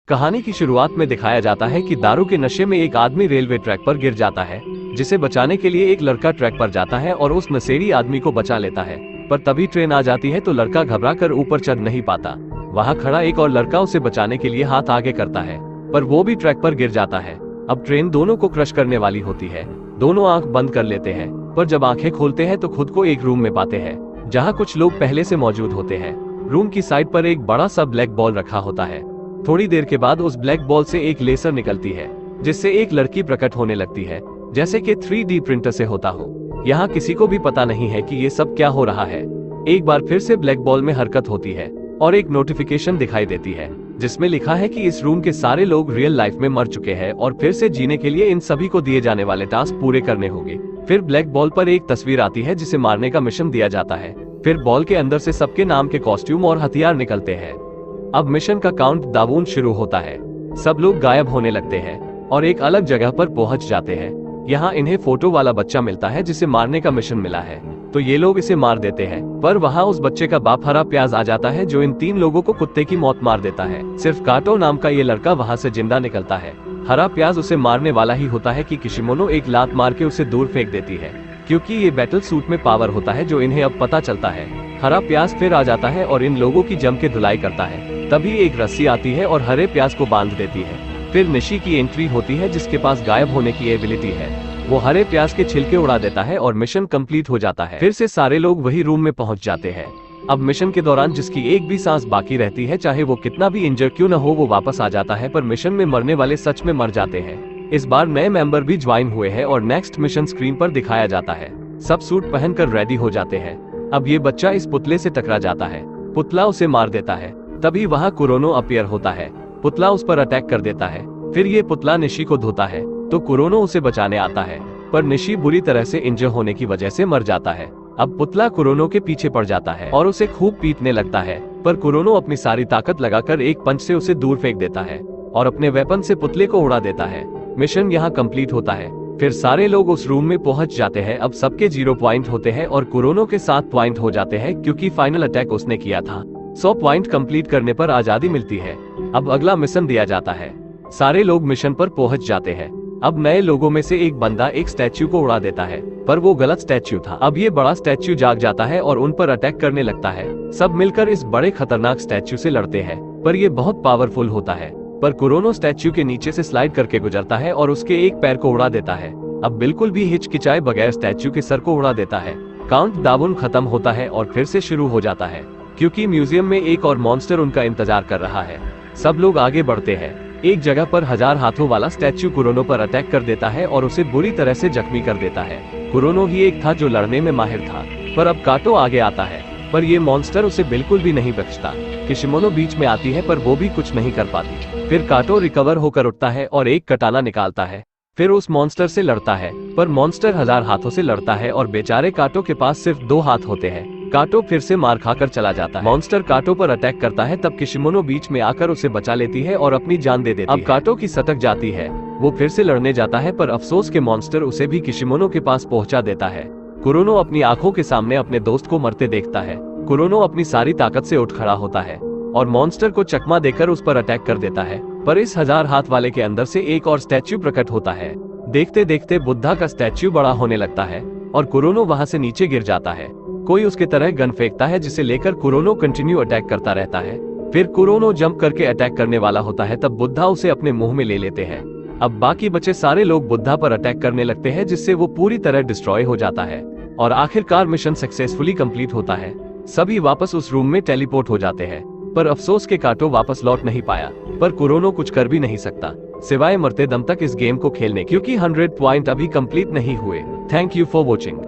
कहानी की शुरुआत में दिखाया जाता है कि दारू के नशे में एक आदमी रेलवे ट्रैक पर गिर जाता है, जिसे बचाने के लिए एक लड़का ट्रैक पर जाता है और उस नशेड़ी आदमी को बचा लेता है। पर तभी ट्रेन आ जाती है तो लड़का घबराकर ऊपर चढ़ नहीं पाता। वहाँ खड़ा एक और लड़का उसे बचाने के लिए हाथ आगे करता है, पर वो भी ट्रैक पर गिर जाता है। अब ट्रेन दोनों को क्रश करने वाली होती है। दोनों आंख बंद कर लेते हैं, पर जब आंखें खोलते हैं तो खुद को एक रूम में पाते हैं, जहाँ कुछ लोग पहले से मौजूद होते हैं। रूम की साइड पर एक बड़ा सा ब्लैक बॉल रखा होता है। थोड़ी देर के बाद उस ब्लैक बॉल से एक लेसर निकलती है, जिससे एक लड़की प्रकट होने लगती है, जैसे कि 3D प्रिंटर से होता हो। यहाँ किसी को भी पता नहीं है कि ये सब क्या हो रहा है। एक बार फिर से ब्लैक बॉल में हरकत होती है और एक नोटिफिकेशन दिखाई देती है, जिसमें लिखा है कि इस रूम के सारे लोग रियल लाइफ में मर चुके हैं और फिर से जीने के लिए इन सभी को दिए जाने वाले टास्क पूरे करने होंगे। फिर ब्लैक बॉल पर एक तस्वीर आती है जिसे मारने का मिशन दिया जाता है। फिर बॉल के अंदर से सबके नाम के कॉस्ट्यूम और हथियार निकलते हैं। अब मिशन का काउंट डाउन शुरू होता है। सब लोग गायब होने लगते हैं और एक अलग जगह पर पहुंच जाते हैं। यहाँ इन्हें फोटो वाला बच्चा मिलता है जिसे मारने का मिशन मिला है, तो ये लोग इसे मार देते हैं। पर वहाँ उस बच्चे का बाप हरा प्याज आ जाता है, जो इन 3 लोगों को कुत्ते की मौत मार देता है। सिर्फ काटो नाम का ये लड़का वहाँ से जिंदा निकलता है। हरा प्याज उसे मारने वाला ही होता है कि किशिमोनो एक लात मार के उसे दूर फेंक देती है, क्योंकि ये बैटल सूट में पावर होता है, जो इन्हें अब पता चलता है। हरा प्याज फिर आ जाता है और इन लोगों की जम के धुलाई करता है। तभी एक रस्सी आती है और हरे प्याज को बांध देती है। फिर निशी की एंट्री होती है, जिसके पास गायब होने की एबिलिटी है। वो हरे प्याज के छिलके उड़ा देता है और मिशन कंप्लीट हो जाता है। फिर से सारे लोग वही रूम में पहुंच जाते हैं। अब मिशन के दौरान जिसकी एक भी सांस बाकी रहती है, चाहे वो कितना भी इंजर क्यों न हो, वो वापस आ जाता है। पर मिशन में मरने वाले सच में मर जाते हैं। इस बार नए मेंबर भी ज्वाइन हुए हैं और नेक्स्ट मिशन स्क्रीन पर दिखाया जाता है। सब सूट पहनकर रेडी हो जाते हैं। अब ये बच्चा इस पुतले से टकरा जाता है। पुतला उसे मार देता है। तभी वहाँ कुरोनो अपीयर होता है। पुतला उस पर अटैक कर देता है। फिर ये पुतला निशी को धोता है, तो कुरोनो उसे बचाने आता है, पर निशी बुरी तरह से इंजर होने की वजह से मर जाता है। अब पुतला कुरोनो के पीछे पड़ जाता है और उसे खूब पीटने लगता है, पर कुरोनो अपनी सारी ताकत लगाकर एक पंच से उसे दूर फेंक देता है और अपने वेपन से पुतले को उड़ा देता है। मिशन यहाँ कंप्लीट होता है। फिर सारे लोग उस रूम में पहुंच जाते हैं। अब सबके 0 पॉइंट होते हैं और कुरोनो के 7 पॉइंट हो जाते हैं, क्योंकि फाइनल अटैक उसने किया था। 100 पॉइंट कंप्लीट करने पर आजादी मिलती है। अब अगला मिशन दिया जाता है। सारे लोग मिशन पर पहुंच जाते हैं। अब नए लोगों में से एक बंदा एक स्टैच्यू को उड़ा देता है, पर वो गलत स्टैच्यू था। अब ये बड़ा स्टैच्यू जाग जाता है और उन पर अटैक करने लगता है। सब मिलकर इस बड़े खतरनाक स्टैच्यू से लड़ते हैं, पर ये बहुत पावरफुल होता है। पर कुरोनो स्टैच्यू के नीचे से स्लाइड करके गुजरता है और उसके एक पैर को उड़ा देता है। अब बिल्कुल भी हिचकिचाए बगैर स्टैच्यू के सर को उड़ा देता है। काउंट डाउन खत्म होता है और फिर से शुरू हो जाता है, क्योंकि म्यूजियम में एक और मॉन्स्टर उनका इंतजार कर रहा है। सब लोग आगे बढ़ते हैं। एक जगह पर 1000 हाथों वाला स्टैच्यू कुरोनो पर अटैक कर देता है और उसे बुरी तरह से जख्मी कर देता है। कुरोनो ही एक था जो लड़ने में माहिर था, पर अब काटो आगे आता है, पर ये मॉन्स्टर उसे बिल्कुल भी नहीं बख्शता। किशिमोनो बीच में आती है, पर वो भी कुछ नहीं कर पाती। फिर काटो रिकवर होकर उठता है और एक कटाना निकालता है। फिर उस मॉन्स्टर से लड़ता है, पर मॉन्स्टर 1000 हाथों से लड़ता है और बेचारे काटो के पास सिर्फ 2 हाथ होते हैं। काटो फिर से मार खाकर चला जाता है। मॉन्स्टर काटो पर अटैक करता है, तब किशिमोनो बीच में आकर उसे बचा लेती है और अपनी जान दे देती है। अब काटो की सटक जाती है। वो फिर से लड़ने जाता है, पर अफसोस के मॉन्स्टर उसे भी किशिमोनो के पास पहुंचा देता है। कुरोनो अपनी आंखों के सामने अपने दोस्त को मरते देखता है। कुरोनो अपनी सारी ताकत से उठ खड़ा होता है और मॉन्स्टर को चकमा देकर उस पर अटैक कर देता है, पर इस 1000 हाथ वाले के अंदर से एक और स्टैच्यू प्रकट होता है। देखते देखते बुद्धा का स्टैच्यू बड़ा होने लगता है और कुरोनो वहां से नीचे गिर जाता है। कोई उसके तरह गन फेंकता है, जिसे लेकर कुरोनो कंटिन्यू अटैक करता रहता है। फिर कुरोनो जंप करके अटैक करने वाला होता है, तब बुद्धा उसे अपने मुंह में ले लेते हैं। अब बाकी बचे सारे लोग बुद्धा पर अटैक करने लगते हैं, जिससे वो पूरी तरह डिस्ट्रॉय हो जाता है और आखिरकार मिशन सक्सेसफुली कंप्लीट होता है। सभी वापस उस रूम में टेलीपोर्ट हो जाते हैं, पर अफसोस के काटो वापस लौट नहीं पाया। पर कुरोनो कुछ कर भी नहीं सकता सिवाय मरते दम तक इस गेम को खेलने, क्योंकि 100 पॉइंट अभी कंप्लीट नहीं हुए। Thank you for watching.